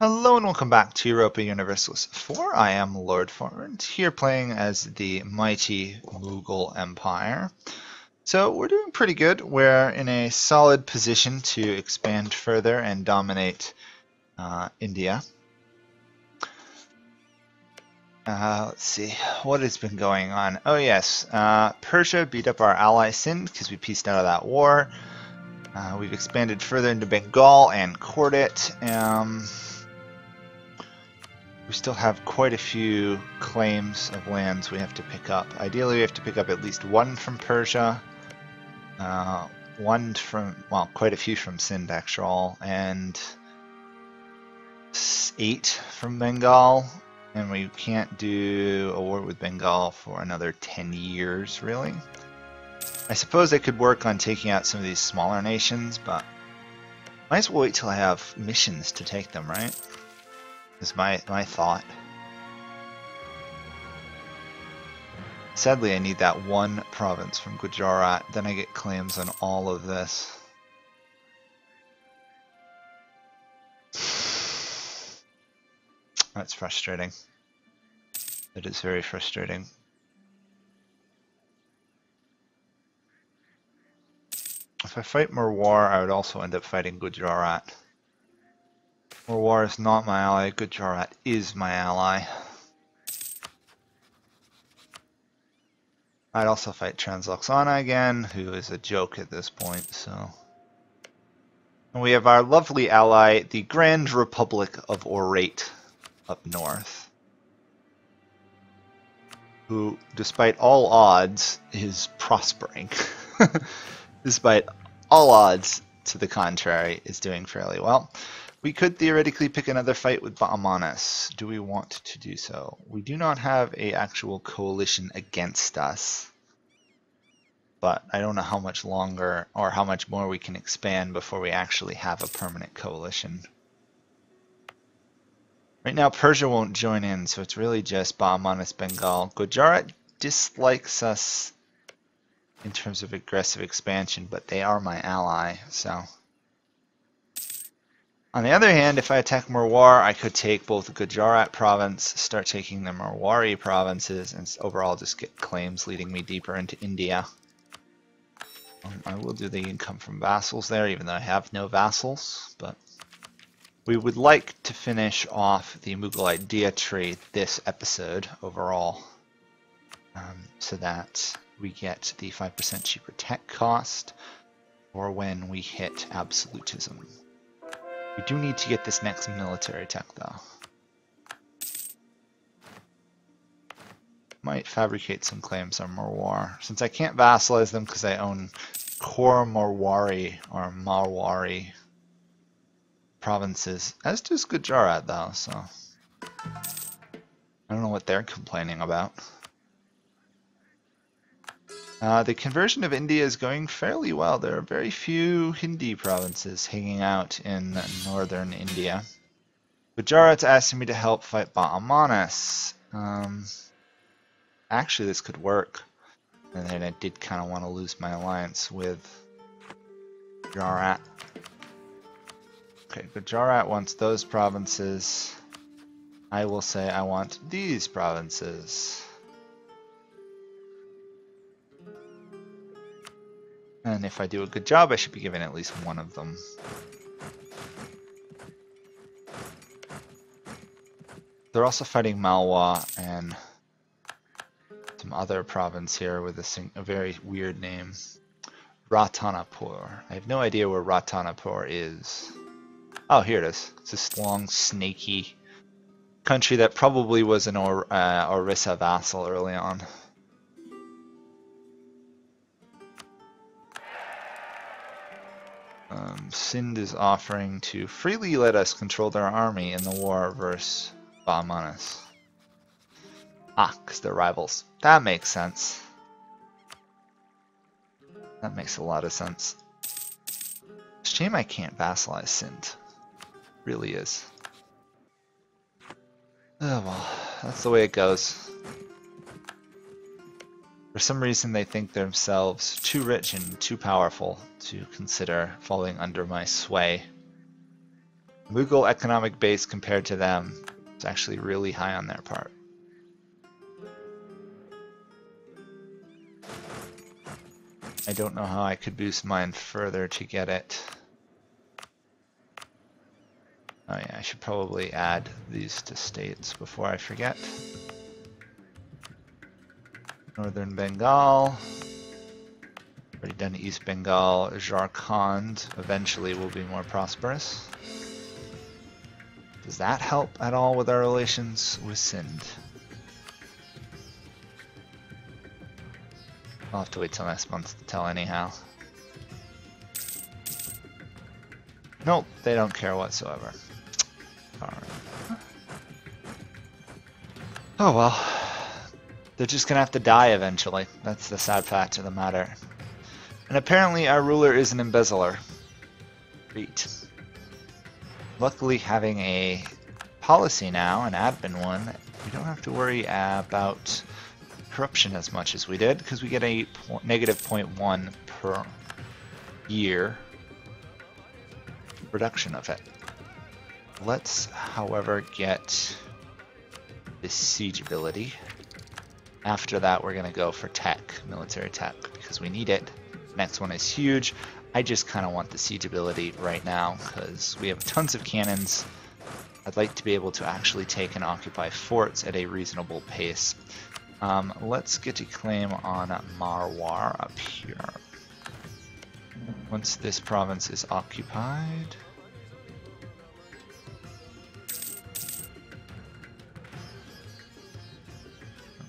Hello and welcome back to Europa Universalis 4. I am Lord Forwind, here playing as the mighty Mughal Empire. So we're doing pretty good. We're in a solid position to expand further and dominate India. Let's see, what has been going on? Oh yes, Persia beat up our ally Sind because we pieced out of that war. We've expanded further into Bengal and cored it. We still have quite a few claims of lands we have to pick up. Ideally, we have to pick up at least one from Persia, one from, well, quite a few from Sind, actually, and 8 from Bengal. And we can't do a war with Bengal for another 10 years, really. I suppose I could work on taking out some of these smaller nations, but might as well wait till I have missions to take them, right? Is my thought. Sadly, I need that one province from Gujarat, then I get claims on all of this. That's frustrating. That is very frustrating. If I fight Marwar, I would also end up fighting Gujarat. Marwar is not my ally, Gujarat is my ally. I'd also fight Transloxana again, who is a joke at this point, so. And we have our lovely ally, the Grand Republic of Orate, up north, who, despite all odds, is prospering. Despite all odds to the contrary, is doing fairly well. We could theoretically pick another fight with Bahmanis. Do we want to do so? We do not have an actual coalition against us. But I don't know how much longer or how much more we can expand before we actually have a permanent coalition. Right now Persia won't join in, so it's really just Bahmanis, Bengal. Gujarat dislikes us in terms of aggressive expansion, but they are my ally, so. On the other hand, if I attack Marwar, I could take both the Gujarat province, start taking the Marwari provinces, and overall just get claims leading me deeper into India. I will do the income from vassals there, even though I have no vassals, but we would like to finish off the Mughal idea tree this episode overall, so that we get the 5% cheaper tech cost for when we hit absolutism. We do need to get this next military tech, though. Might fabricate some claims on Marwar. Since I can't vassalize them because I own core Marwari or Marwari provinces, as does Gujarat, though, so I don't know what they're complaining about. The conversion of India is going fairly well. There are very few Hindi provinces hanging out in northern India. Gujarat's asking me to help fight Bahmanis. Actually, this could work. And then I did kind of want to lose my alliance with Gujarat. Okay, Gujarat wants those provinces. I will say I want these provinces. And if I do a good job, I should be given at least one of them. They're also fighting Malwa and some other province here with a very weird name. Ratanapur. I have no idea where Ratanapur is. Oh, here it is. It's this long, snaky country that probably was an Orissa vassal early on. Sind is offering to freely let us control their army in the war versus Bahmanis. Ah, because they're rivals. That makes sense. That makes a lot of sense. Shame I can't vassalize Sind. Really is. Oh well, that's the way it goes. For some reason they think themselves too rich and too powerful to consider falling under my sway. Mughal economic base compared to them is actually really high on their part. I don't know how I could boost mine further to get it. Oh yeah, I should probably add these to states before I forget. Northern Bengal. Already done East Bengal. Jharkhand eventually will be more prosperous. Does that help at all with our relations with Sindh? I'll have to wait till next month to tell anyhow. Nope, they don't care whatsoever. Alright. Oh well. They're just gonna have to die eventually. That's the sad fact of the matter. And apparently our ruler is an embezzler. Great. Luckily having a policy now, an admin one, we don't have to worry about corruption as much as we did, because we get a negative 0.1 per year reduction of it. Let's, however, get this siege ability. After that, we're going to go for tech, military tech, because we need it. Next one is huge. I just kind of want the siege ability right now, because we have tons of cannons. I'd like to be able to actually take and occupy forts at a reasonable pace. Let's get a claim on Marwar up here. Once this province is occupied,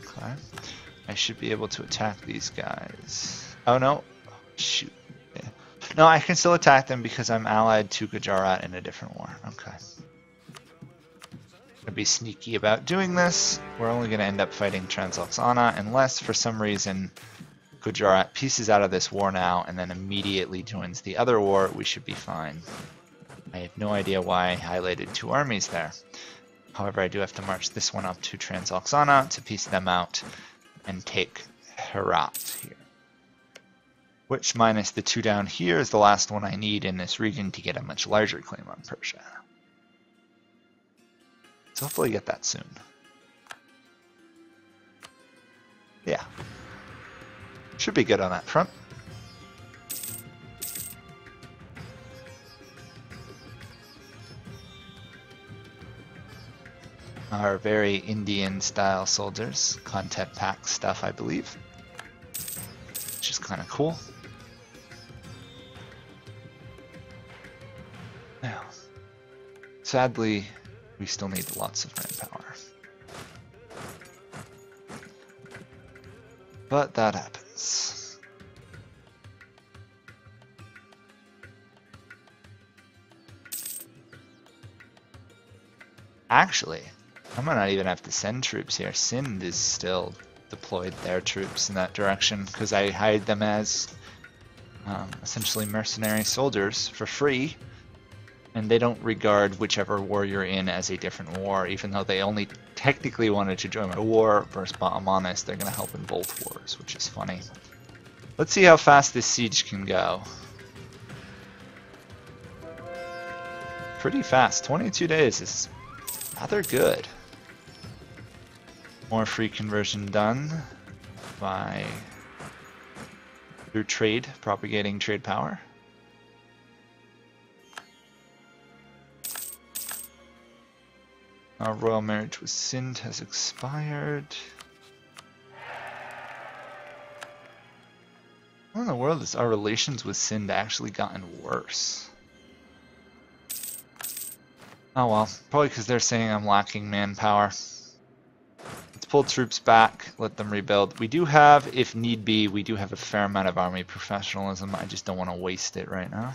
okay, I should be able to attack these guys. Oh no, shoot. Yeah. No, I can still attack them because I'm allied to Gujarat in a different war. Okay. Gonna be sneaky about doing this. We're only gonna end up fighting Transoxana unless for some reason Gujarat pieces out of this war now and then immediately joins the other war. We should be fine. I have no idea why I highlighted 2 armies there. However, I do have to march this one up to Transoxana to piece them out and take Herat here. Which minus the 2 down here is the last one I need in this region to get a much larger claim on Persia. So hopefully get that soon. Yeah. Should be good on that front. Our very Indian style soldiers, content pack stuff I believe. Which is kind of cool. Now, sadly, we still need lots of manpower. But that happens. Actually, I might not even have to send troops here. Sindh is still deployed their troops in that direction because I hired them as essentially mercenary soldiers for free. And they don't regard whichever war you're in as a different war, even though they only technically wanted to join a war versus Ba'amanis. They're going to help in both wars, which is funny. Let's see how fast this siege can go. Pretty fast. 22 days is rather good. More free conversion done by through trade, propagating trade power. Our royal marriage with Sindh has expired. How in the world has our relations with Sindh actually gotten worse? Oh well, probably because they're saying I'm lacking manpower. Let's pull troops back, let them rebuild. We do have, if need be, we do have a fair amount of army professionalism. I just don't want to waste it right now.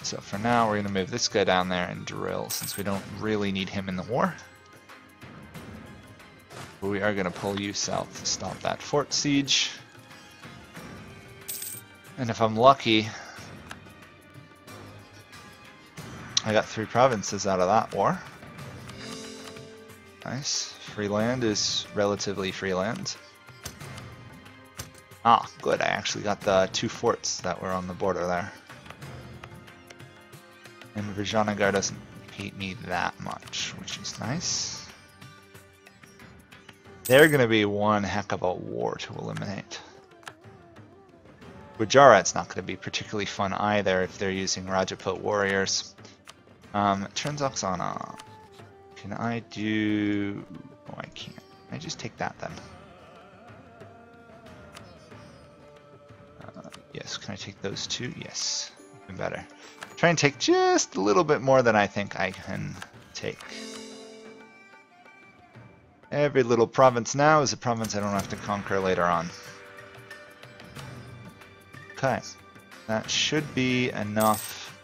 So for now, we're going to move this guy down there and drill, since we don't really need him in the war. But we are going to pull you south to stop that fort siege. And if I'm lucky, I got 3 provinces out of that war. Nice. Free land is relatively free land. Ah, good. I actually got the 2 forts that were on the border there. And Vijayanagar doesn't hate me that much, which is nice. They're going to be one heck of a war to eliminate. Gujarat's not going to be particularly fun either if they're using Rajput warriors. Turns Oksana. Can I do... Oh, I can't. Can I just take that then? Yes, can I take those two? Yes, even better. Try and take just a little bit more than I think I can take. Every little province now is a province I don't have to conquer later on. Okay, that should be enough.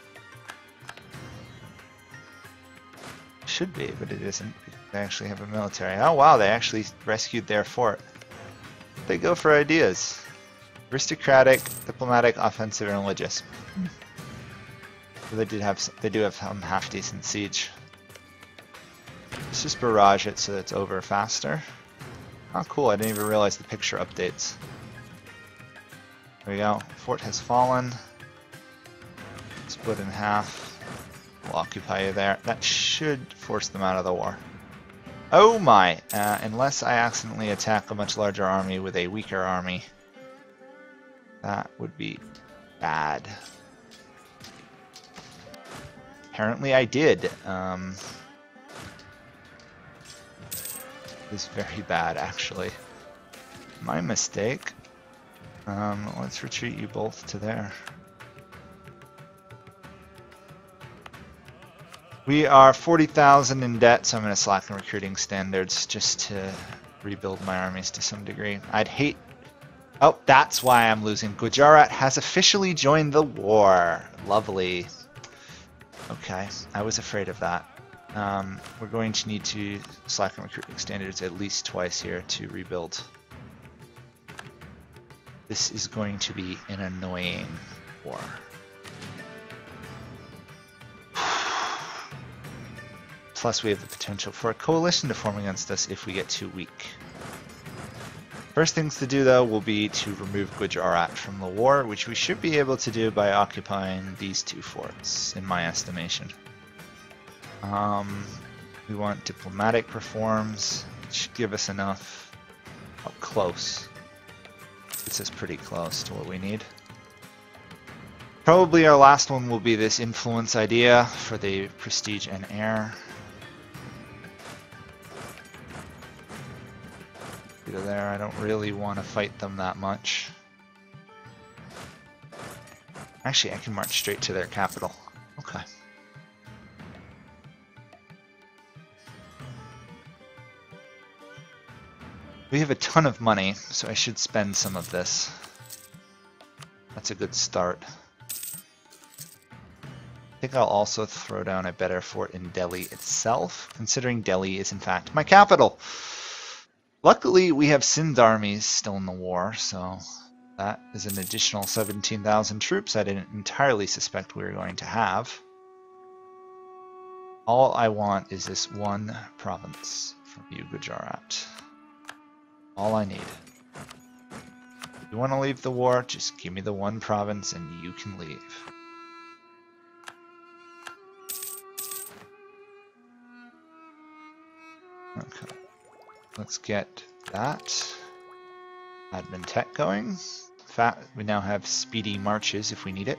Should be, but it isn't. They actually have a military. Oh wow, they actually rescued their fort. They go for ideas. Aristocratic, diplomatic, offensive, and religious. So they do have some half decent siege. Let's just barrage it so that it's over faster. Oh cool, I didn't even realize the picture updates. There we go. Fort has fallen. Split in half. We'll occupy you there. That should force them out of the war. Oh my! Unless I accidentally attack a much larger army with a weaker army. That would be bad. Apparently I did. It's very bad, actually. My mistake. Let's retreat you both to there. We are 40,000 in debt, so I'm going to slacken recruiting standards just to rebuild my armies to some degree. I'd hate... Oh, that's why I'm losing. Gujarat has officially joined the war. Lovely. Okay, I was afraid of that. We're going to need to slacken recruiting standards at least twice here to rebuild. This is going to be an annoying war. Plus we have the potential for a coalition to form against us if we get too weak. First things to do though will be to remove Gujarat from the war, which we should be able to do by occupying these 2 forts, in my estimation. We want diplomatic reforms. It should give us enough. Up close. This is pretty close to what we need. Probably our last one will be this influence idea for the prestige and heir. There, I don't really want to fight them that much. Actually, I can march straight to their capital. Okay. We have a ton of money, so I should spend some of this. That's a good start. I think I'll also throw down a better fort in Delhi itself, considering Delhi is in fact my capital. Luckily, we have Sindh armies still in the war, so that is an additional 17,000 troops I didn't entirely suspect we were going to have. All I want is this one province from you, Gujarat. All I need. If you want to leave the war, just give me the one province and you can leave. Okay. Let's get that admin tech going. In fact, we now have speedy marches if we need it.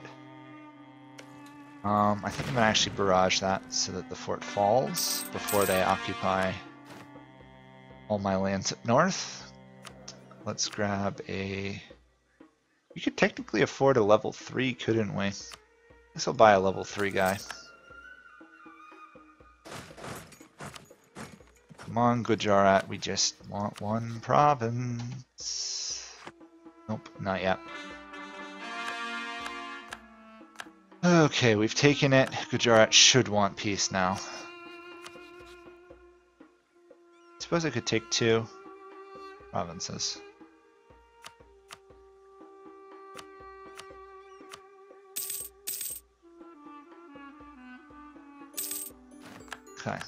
I think I'm going to actually barrage that so that the fort falls before they occupy all my lands up north. Let's grab a... We could technically afford a level 3, couldn't we? I guess I'll buy a level 3 guy. Come on, Gujarat, we just want one province. Nope, not yet. Okay, we've taken it. Gujarat should want peace now. I suppose I could take 2 provinces. Okay.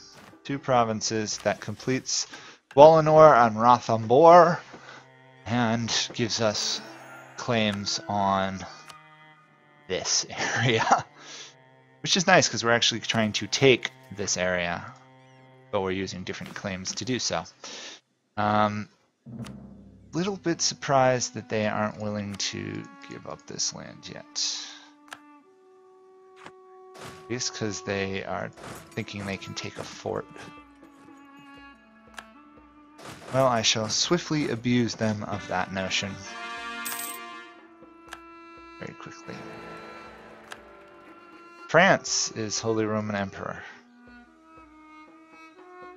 2 provinces. That completes Walanor and Ranthambore and gives us claims on this area, which is nice because we're actually trying to take this area, but we're using different claims to do so. Little bit surprised that they aren't willing to give up this land yet. Just because they are thinking they can take a fort. Well, I shall swiftly abuse them of that notion. Very quickly. France is Holy Roman Emperor.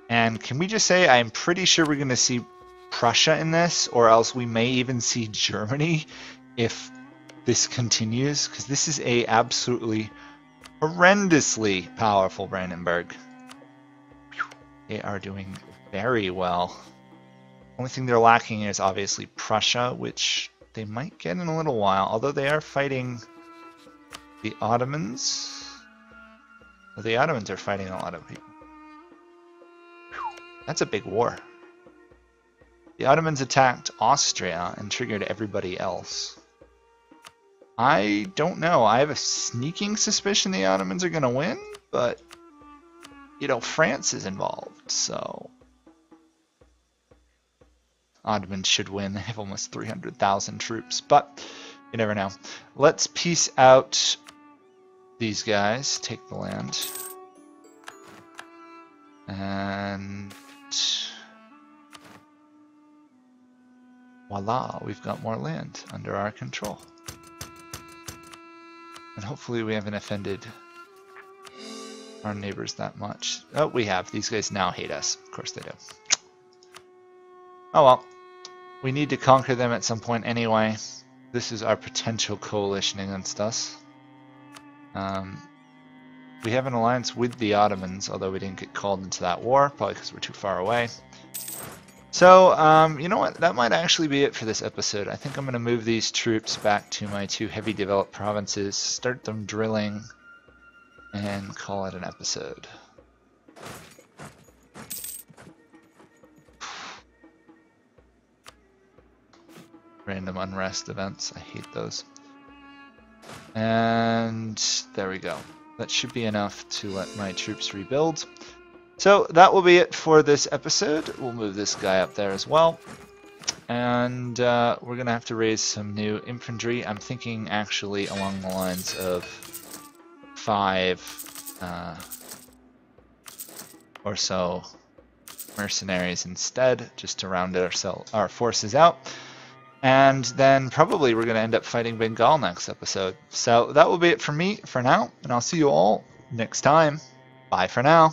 And can we just say, I'm pretty sure we're going to see Prussia in this, or else we may even see Germany if this continues, because this is a absolutely horrendously powerful Brandenburg. They are doing very well. Only thing they're lacking is obviously Prussia, which they might get in a little while, although they are fighting the Ottomans. Well, the Ottomans are fighting a lot of people. That's a big war. The Ottomans attacked Austria and triggered everybody else. I don't know. I have a sneaking suspicion the Ottomans are going to win, but, you know, France is involved, so Ottomans should win. They have almost 300,000 troops, but you never know. Let's peace out these guys, take the land, and voila, we've got more land under our control. And hopefully we haven't offended our neighbors that much. Oh, we have. These guys now hate us. Of course they do. Oh well. We need to conquer them at some point anyway. This is our potential coalition against us. We have an alliance with the Ottomans, although we didn't get called into that war, probably because we're too far away. So, you know what? That might actually be it for this episode. I think I'm going to move these troops back to my 2 heavy developed provinces, start them drilling, and call it an episode. Random unrest events. I hate those. And there we go. That should be enough to let my troops rebuild. So that will be it for this episode. We'll move this guy up there as well. And we're going to have to raise some new infantry. I'm thinking actually along the lines of 5 or so mercenaries instead, just to round our forces out. And then probably we're going to end up fighting Bengal next episode. So that will be it for me for now, and I'll see you all next time. Bye for now.